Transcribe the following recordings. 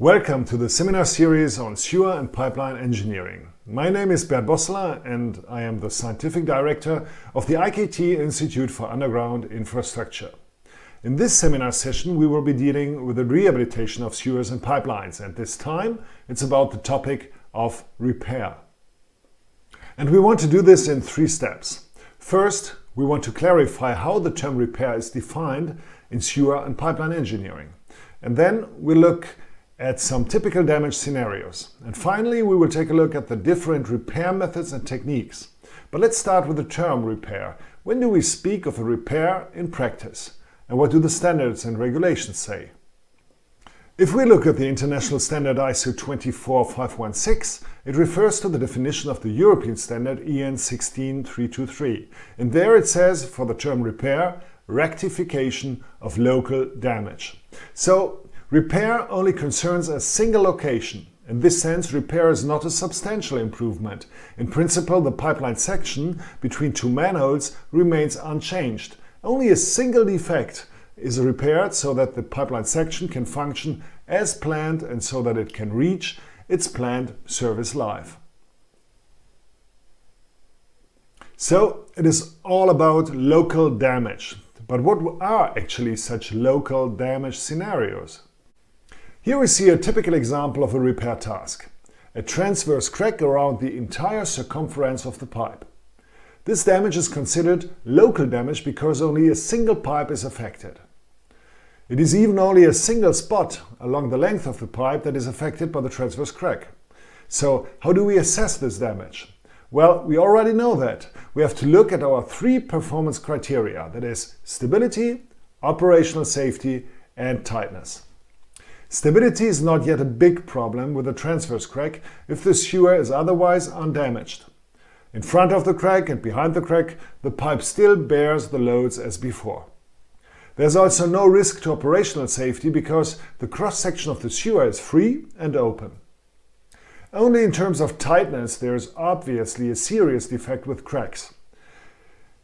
Welcome to the seminar series on sewer and pipeline engineering. My name is Bert Bosseler and I am the Scientific Director of the IKT Institute for Underground Infrastructure. In this seminar session we will be dealing with the rehabilitation of sewers and pipelines, and this time it's about the topic of repair. And we want to do this in 3 steps. First, we want to clarify how the term repair is defined in sewer and pipeline engineering. And then we look at some typical damage scenarios. And finally, we will take a look at the different repair methods and techniques. But let's start with the term repair. When do we speak of a repair in practice? And what do the standards and regulations say? If we look at the international standard ISO 24516, it refers to the definition of the European standard EN 16323. And there it says, for the term repair, rectification of local damage. So, repair only concerns a single location. In this sense, repair is not a substantial improvement. In principle, the pipeline section between 2 manholes remains unchanged. Only a single defect is repaired so that the pipeline section can function as planned and so that it can reach its planned service life. So, it is all about local damage. But what are actually such local damage scenarios? Here we see a typical example of a repair task. A transverse crack around the entire circumference of the pipe. This damage is considered local damage because only a single pipe is affected. It is even only a single spot along the length of the pipe that is affected by the transverse crack. So how do we assess this damage? Well, we already know that. We have to look at our 3 performance criteria, that is stability, operational safety and tightness. Stability is not yet a big problem with a transverse crack if the sewer is otherwise undamaged. In front of the crack and behind the crack, the pipe still bears the loads as before. There's also no risk to operational safety because the cross-section of the sewer is free and open. Only in terms of tightness there is obviously a serious defect with cracks.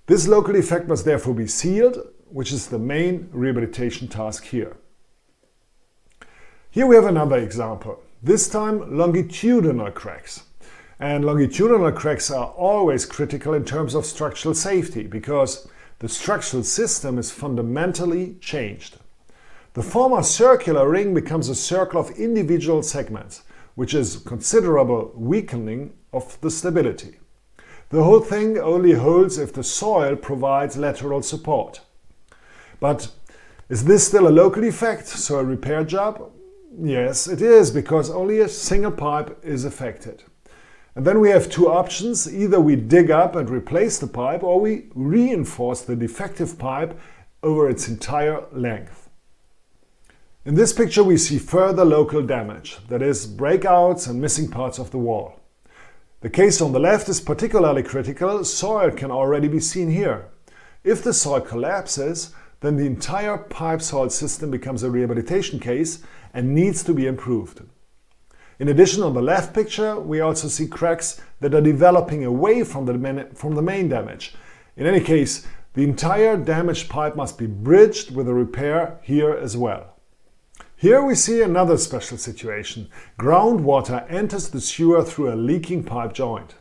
This local defect must therefore be sealed, which is the main rehabilitation task here. Here we have another example, this time longitudinal cracks. And longitudinal cracks are always critical in terms of structural safety because the structural system is fundamentally changed. The former circular ring becomes a circle of individual segments, which is considerable weakening of the stability. The whole thing only holds if the soil provides lateral support. But is this still a local defect, so a repair job? Yes, it is, because only a single pipe is affected. And then we have 2 options. Either we dig up and replace the pipe, or we reinforce the defective pipe over its entire length. In this picture we see further local damage, that is, breakouts and missing parts of the wall. The case on the left is particularly critical. Soil can already be seen here. If the soil collapses, then the entire pipe soil system becomes a rehabilitation case and needs to be improved. In addition, on the left picture we also see cracks that are developing away from the main damage. In any case, the entire damaged pipe must be bridged with a repair here as well. Here we see another special situation. Groundwater enters the sewer through a leaking pipe joint.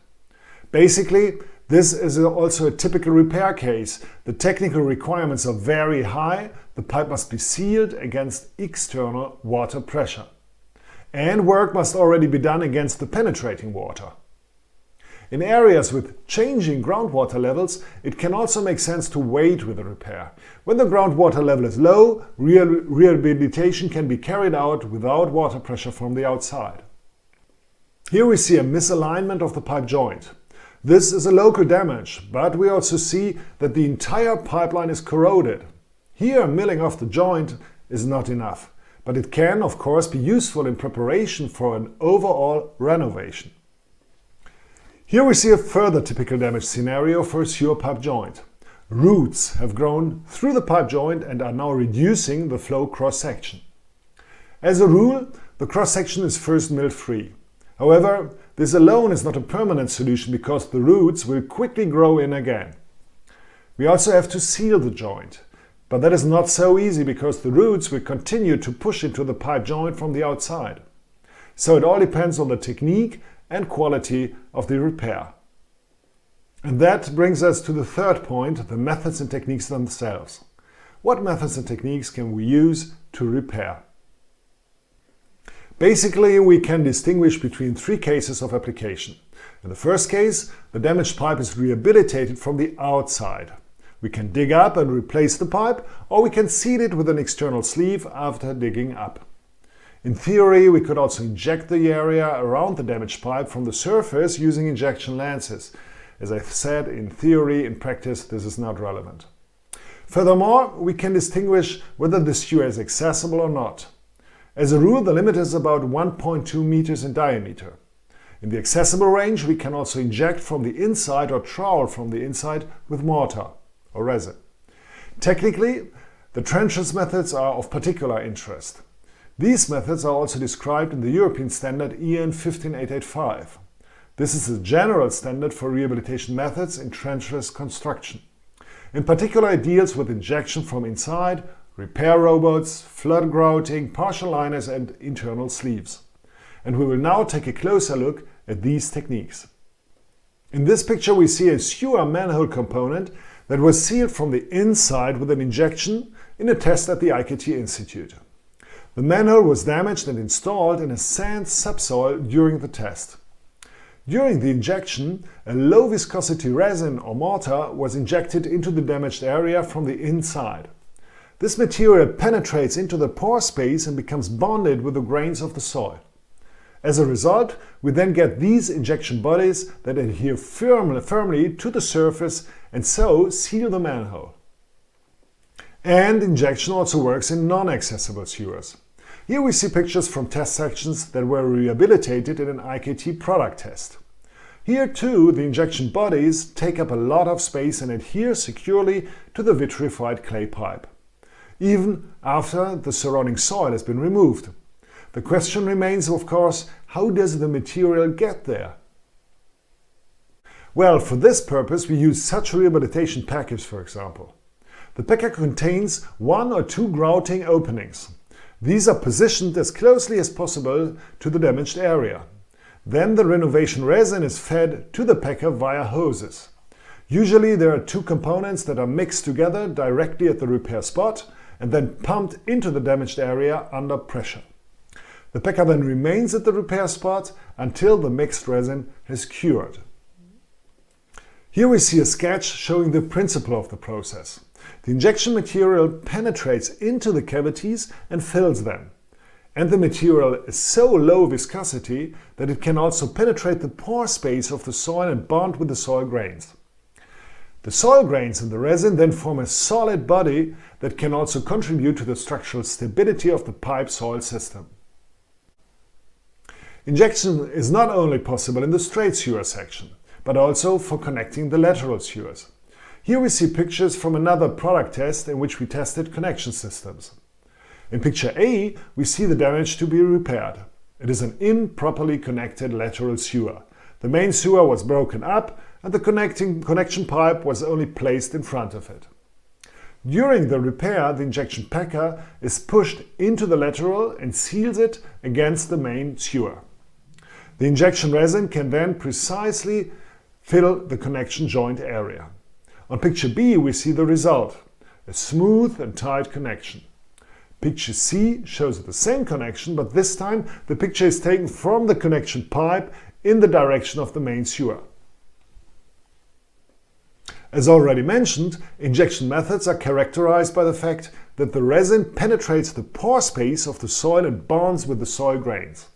Basically, this is also a typical repair case. The technical requirements are very high. The pipe must be sealed against external water pressure. And work must already be done against the penetrating water. In areas with changing groundwater levels, it can also make sense to wait with the repair. When the groundwater level is low, rehabilitation can be carried out without water pressure from the outside. Here we see a misalignment of the pipe joint. This is a local damage, but we also see that the entire pipeline is corroded. Here, milling off the joint is not enough, but it can, of course, be useful in preparation for an overall renovation. Here we see a further typical damage scenario for a sewer pipe joint. Roots have grown through the pipe joint and are now reducing the flow cross-section. As a rule, the cross-section is first milled free. However, this alone is not a permanent solution because the roots will quickly grow in again. We also have to seal the joint. But that is not so easy because the roots will continue to push into the pipe joint from the outside. So it all depends on the technique and quality of the repair. And that brings us to the third point, the methods and techniques themselves. What methods and techniques can we use to repair? Basically, we can distinguish between three cases of application. In the first case, the damaged pipe is rehabilitated from the outside. We can dig up and replace the pipe, or we can seal it with an external sleeve after digging up. In theory, we could also inject the area around the damaged pipe from the surface using injection lenses. As I've said, in theory, in practice, this is not relevant. Furthermore, we can distinguish whether the sewer is accessible or not. As a rule, the limit is about 1.2 meters in diameter. In the accessible range, we can also inject from the inside or trowel from the inside with mortar or resin. Technically, the trenches methods are of particular interest. These methods are also described in the European standard EN 15885. This is a general standard for rehabilitation methods in trenchless construction. In particular, it deals with injection from inside, repair robots, flood grouting, partial liners and internal sleeves. And we will now take a closer look at these techniques. In this picture we see a sewer manhole component that was sealed from the inside with an injection in a test at the IKT Institute. The manhole was damaged and installed in a sand subsoil during the test. During the injection, a low viscosity resin or mortar was injected into the damaged area from the inside. This material penetrates into the pore space and becomes bonded with the grains of the soil. As a result, we then get these injection bodies that adhere firmly to the surface and so seal the manhole. And injection also works in non-accessible sewers. Here we see pictures from test sections that were rehabilitated in an IKT product test. Here too, the injection bodies take up a lot of space and adhere securely to the vitrified clay pipe, even after the surrounding soil has been removed. The question remains, of course, how does the material get there? Well, for this purpose we use such rehabilitation package, for example. The packer contains 1 or 2 grouting openings. These are positioned as closely as possible to the damaged area. Then the renovation resin is fed to the packer via hoses. Usually there are 2 components that are mixed together directly at the repair spot and then pumped into the damaged area under pressure. The packer then remains at the repair spot until the mixed resin has cured. Here we see a sketch showing the principle of the process. The injection material penetrates into the cavities and fills them. And the material is so low viscosity that it can also penetrate the pore space of the soil and bond with the soil grains. The soil grains in the resin then form a solid body that can also contribute to the structural stability of the pipe soil system. Injection is not only possible in the straight sewer section, but also for connecting the lateral sewers. Here we see pictures from another product test in which we tested connection systems. In picture A, we see the damage to be repaired. It is an improperly connected lateral sewer. The main sewer was broken up and the connection pipe was only placed in front of it. During the repair, the injection packer is pushed into the lateral and seals it against the main sewer. The injection resin can then precisely fill the connection joint area. On picture B we see the result, a smooth and tight connection. Picture C shows the same connection, but this time the picture is taken from the connection pipe in the direction of the main sewer. As already mentioned, injection methods are characterized by the fact that the resin penetrates the pore space of the soil and bonds with the soil grains.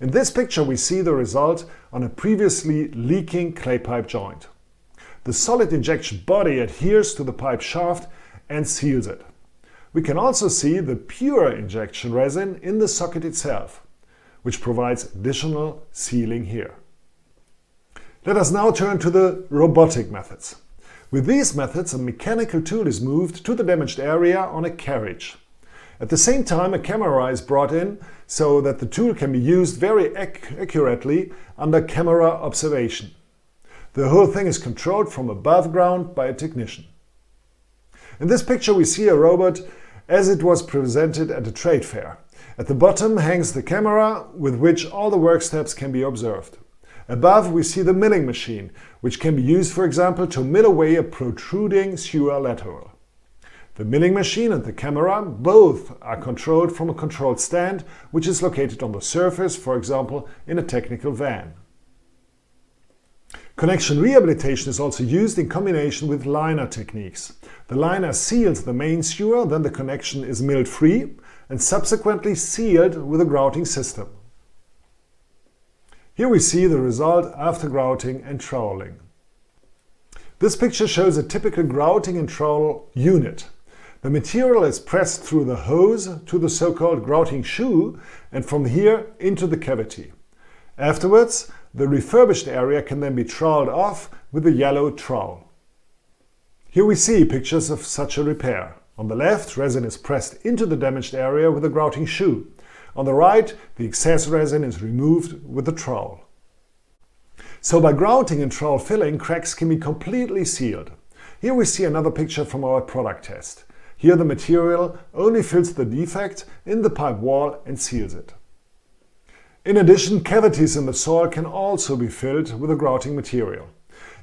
In this picture we see the result on a previously leaking clay pipe joint. The solid injection body adheres to the pipe shaft and seals it. We can also see the pure injection resin in the socket itself, which provides additional sealing here. Let us now turn to the robotic methods. With these methods, a mechanical tool is moved to the damaged area on a carriage. At the same time, a camera is brought in so that the tool can be used very accurately under camera observation. The whole thing is controlled from above ground by a technician. In this picture we see a robot as it was presented at a trade fair. At the bottom hangs the camera with which all the work steps can be observed. Above we see the milling machine, which can be used, for example, to mill away a protruding sewer lateral. The milling machine and the camera both are controlled from a controlled stand, which is located on the surface, for example, in a technical van. Connection rehabilitation is also used in combination with liner techniques. The liner seals the main sewer, then the connection is milled free and subsequently sealed with a grouting system. Here we see the result after grouting and troweling. This picture shows a typical grouting and trowel unit. The material is pressed through the hose to the so-called grouting shoe and from here into the cavity. Afterwards, the refurbished area can then be troweled off with a yellow trowel. Here we see pictures of such a repair. On the left, resin is pressed into the damaged area with a grouting shoe. On the right, the excess resin is removed with a trowel. So by grouting and trowel filling, cracks can be completely sealed. Here we see another picture from our product test. Here the material only fills the defect in the pipe wall and seals it. In addition, cavities in the soil can also be filled with a grouting material.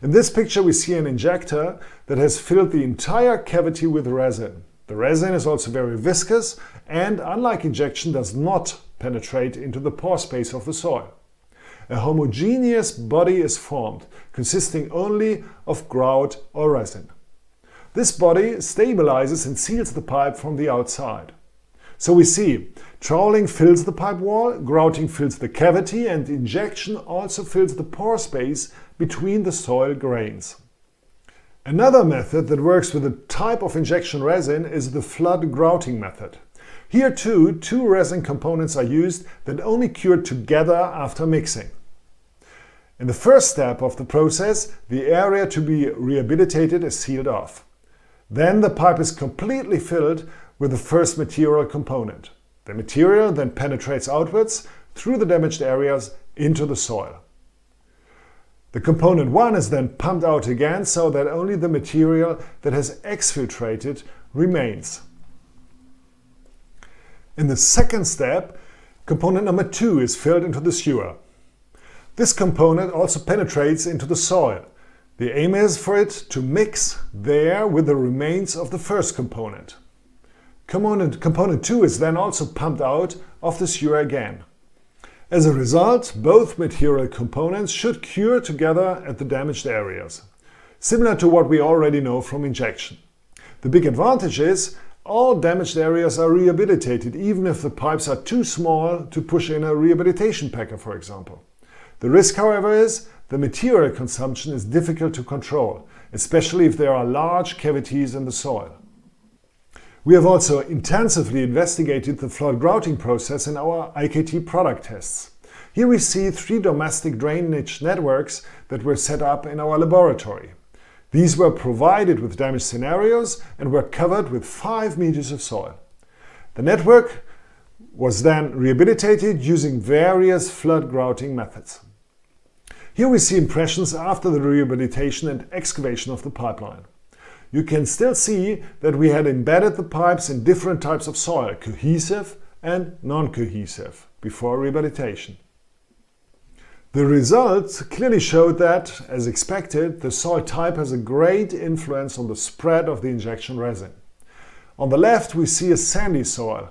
In this picture we see an injector that has filled the entire cavity with resin. The resin is also very viscous and, unlike injection, does not penetrate into the pore space of the soil. A homogeneous body is formed, consisting only of grout or resin. This body stabilizes and seals the pipe from the outside. So we see, troweling fills the pipe wall, grouting fills the cavity, and injection also fills the pore space between the soil grains. Another method that works with a type of injection resin is the flood grouting method. Here too, two resin components are used that only cure together after mixing. In the first step of the process, the area to be rehabilitated is sealed off. Then the pipe is completely filled with the first material component. The material then penetrates outwards through the damaged areas into the soil. The component 1 is then pumped out again so that only the material that has exfiltrated remains. In the second step, component number 2 is filled into the sewer. This component also penetrates into the soil. The aim is for it to mix there with the remains of the first component. Component 2 is then also pumped out of the sewer again. As a result, both material components should cure together at the damaged areas, similar to what we already know from injection. The big advantage is all damaged areas are rehabilitated, even if the pipes are too small to push in a rehabilitation packer, for example. The risk, however, is the material consumption is difficult to control, especially if there are large cavities in the soil. We have also intensively investigated the flood grouting process in our IKT product tests. Here we see 3 domestic drainage networks that were set up in our laboratory. These were provided with damage scenarios and were covered with 5 meters of soil. The network was then rehabilitated using various flood grouting methods. Here we see impressions after the rehabilitation and excavation of the pipeline. You can still see that we had embedded the pipes in different types of soil, cohesive and non-cohesive, before rehabilitation. The results clearly showed that, as expected, the soil type has a great influence on the spread of the injection resin. On the left we see a sandy soil,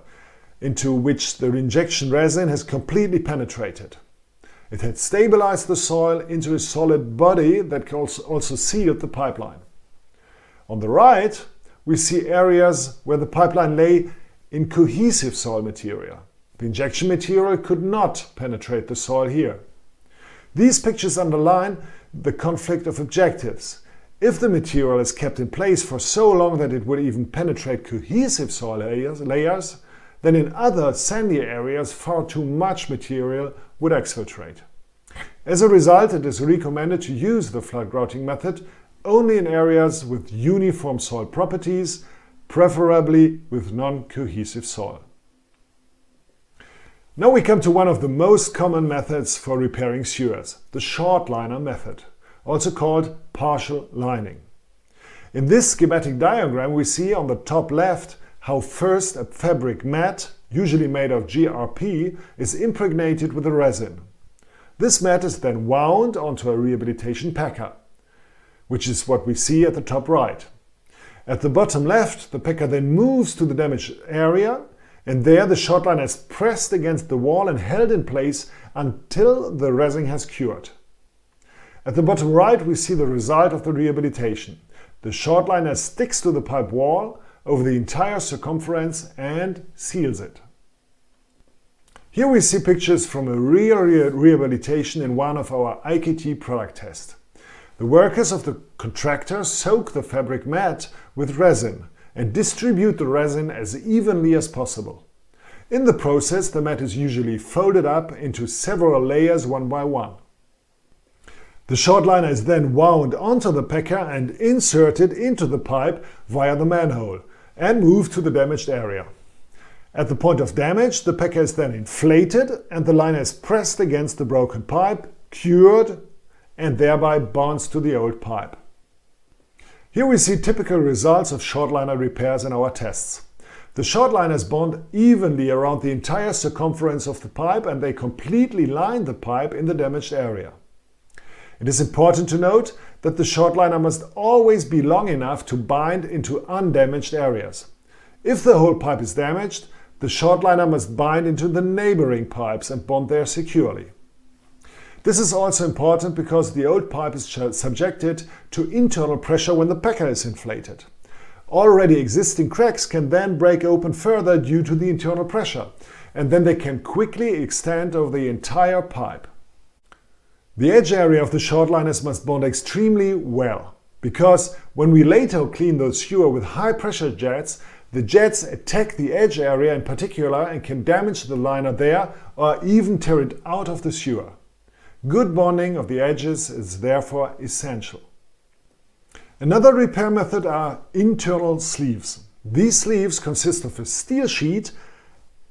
into which the injection resin has completely penetrated. It had stabilized the soil into a solid body that also sealed the pipeline. On the right, we see areas where the pipeline lay in cohesive soil material. The injection material could not penetrate the soil here. These pictures underline the conflict of objectives. If the material is kept in place for so long that it would even penetrate cohesive soil layers, then in other sandy areas far too much material would exfiltrate. As a result, it is recommended to use the flood grouting method only in areas with uniform soil properties, preferably with non-cohesive soil. Now we come to one of the most common methods for repairing sewers, the short liner method, also called partial lining. In this schematic diagram we see on the top left how first a fabric mat usually made of GRP, is impregnated with a resin. This mat is then wound onto a rehabilitation packer, which is what we see at the top right. At the bottom left, the packer then moves to the damaged area, and there the short liner is pressed against the wall and held in place until the resin has cured. At the bottom right, we see the result of the rehabilitation. The short liner sticks to the pipe wall over the entire circumference and seals it. Here we see pictures from a real rehabilitation in one of our IKT product tests. The workers of the contractor soak the fabric mat with resin and distribute the resin as evenly as possible. In the process, the mat is usually folded up into several layers one by one. The short liner is then wound onto the packer and inserted into the pipe via the manhole and moved to the damaged area. At the point of damage, the packer is then inflated and the liner is pressed against the broken pipe, cured, and thereby bonds to the old pipe. Here we see typical results of short liner repairs in our tests. The short liners bond evenly around the entire circumference of the pipe and they completely line the pipe in the damaged area. It is important to note that the short liner must always be long enough to bind into undamaged areas. If the whole pipe is damaged, the short liner must bind into the neighboring pipes and bond there securely. This is also important because the old pipe is subjected to internal pressure when the packer is inflated. Already existing cracks can then break open further due to the internal pressure, and then they can quickly extend over the entire pipe. The edge area of the short liners must bond extremely well, because when we later clean the sewer with high pressure jets, the jets attack the edge area in particular and can damage the liner there or even tear it out of the sewer. Good bonding of the edges is therefore essential. Another repair method are internal sleeves. These sleeves consist of a steel sheet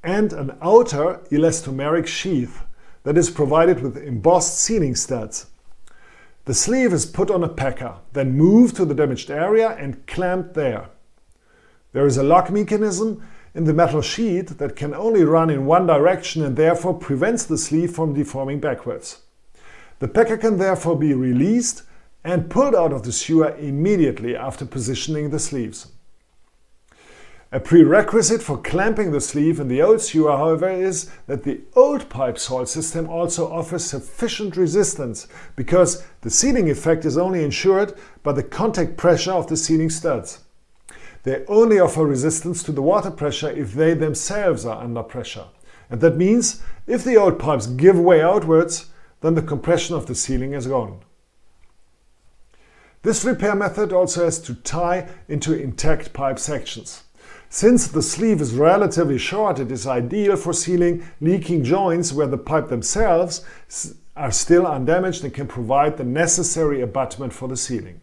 and an outer elastomeric sheath that is provided with embossed sealing studs. The sleeve is put on a packer, then moved to the damaged area and clamped there. There is a lock mechanism in the metal sheet that can only run in one direction and therefore prevents the sleeve from deforming backwards. The packer can therefore be released and pulled out of the sewer immediately after positioning the sleeves. A prerequisite for clamping the sleeve in the old sewer, however, is that the old pipe salt system also offers sufficient resistance, because the sealing effect is only ensured by the contact pressure of the sealing studs. They only offer resistance to the water pressure if they themselves are under pressure. And that means if the old pipes give way outwards, then the compression of the sealing is gone. This repair method also has to tie into intact pipe sections. Since the sleeve is relatively short, it is ideal for sealing leaking joints where the pipe themselves are still undamaged and can provide the necessary abutment for the sealing.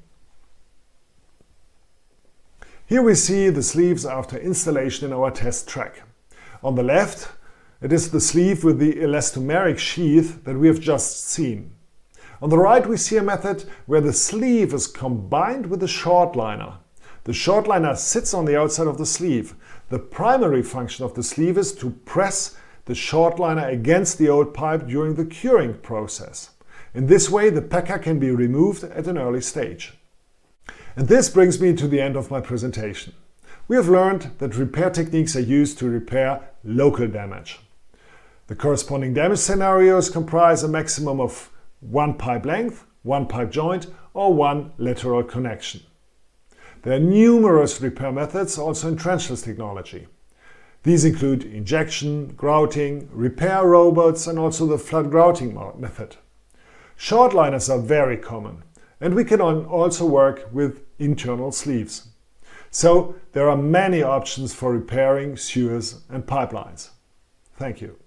Here we see the sleeves after installation in our test track. On the left, it is the sleeve with the elastomeric sheath that we have just seen. On the right, we see a method where the sleeve is combined with the short liner. The short liner sits on the outside of the sleeve. The primary function of the sleeve is to press the short liner against the old pipe during the curing process. In this way, the packer can be removed at an early stage. And this brings me to the end of my presentation. We have learned that repair techniques are used to repair local damage. The corresponding damage scenarios comprise a maximum of one pipe length, one pipe joint, or one lateral connection. There are numerous repair methods also in trenchless technology. These include injection, grouting, repair robots, and also the flood grouting method. Short liners are very common, and we can also work with internal sleeves. So there are many options for repairing sewers and pipelines. Thank you.